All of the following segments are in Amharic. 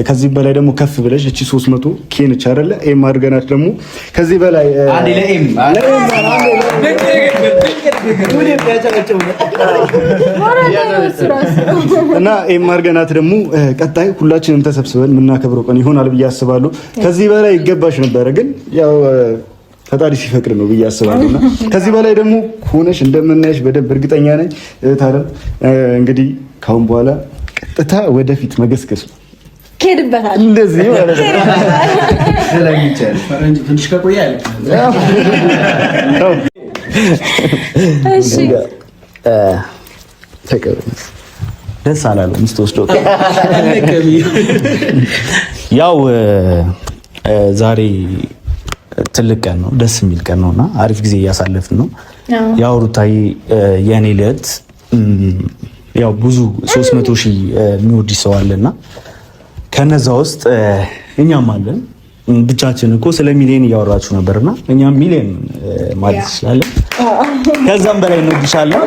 ከዚህ በላይ ደግሞ ከፍ ብለሽ እቺ 300 ኬንች አይደለ ኤም አድርገናት ደግሞ ከዚህ በላይ አንዴ ለኤም እና ኤም አድርገናት ደግሞ ቀጣይ ሁላችንም ተሰብስበን የምናከብረው ቀን ይሆናል ብዬ አስባለሁ። ከዚህ በላይ ይገባሽ ነበረ፣ ግን ያው ፈጣሪ ሲፈቅድ ነው ብዬ አስባለሁና ከዚህ በላይ ደግሞ ሆነሽ እንደምናይሽ በደንብ እርግጠኛ ነኝ። ታለም እንግዲህ ካሁን በኋላ ቀጥታ ወደፊት መገስገስ ነው። ከድበታል እንደዚህ ማለት ነው። ስለሚቻል ፈረንጅ ትንሽ ከቆየ አለ። እሺ ተቀበል። ደስ አላለም ስትወስደው። ያው ዛሬ ትልቅ ቀን ነው፣ ደስ የሚል ቀን ነውና አሪፍ ጊዜ እያሳለፍን ነው። ያው ሩታዬ የኔ ልዕልት ያው ብዙ 300,000 የሚወድ ሰው አለና ከነዛ ውስጥ እኛም አለን። ብቻችን እኮ ስለ ሚሊዮን እያወራችሁ ነበርና እኛም ሚሊዮን ማለት ይችላል፣ ከዛም በላይ እንወድሻለን።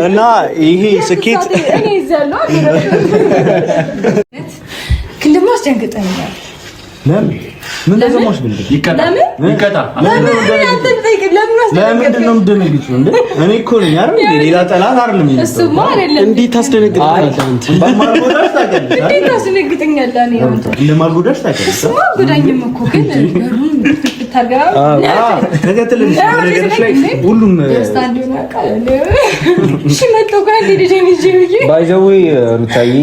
እና ይሄ ስኬት እኔ ይዛለሁ ክልም አስደንግጠኛል። ለምን ምን ተሰማሽ? ይቀጣ ለምንድን ነው የምትደነግጪው እንዴ? እኔ እኮ ነኝ አይደል? ሌላ ጠላት አይደለም። እሱማ አይደለም። እንዴት ታስደነግጣለህ አንተ? እንደማልጎዳሽ ታውቂያለሽ። እንዴት ታስደነግጠኛለህ? እኔ አንተ እንደማልጎዳሽ ታውቂያለሽ። እሱማ ጎዳኝም እኮ ግን ተከትልልሽ ነገርሽ ላይ ሁሉም ባይ ዘ ዌይ ሩታዬ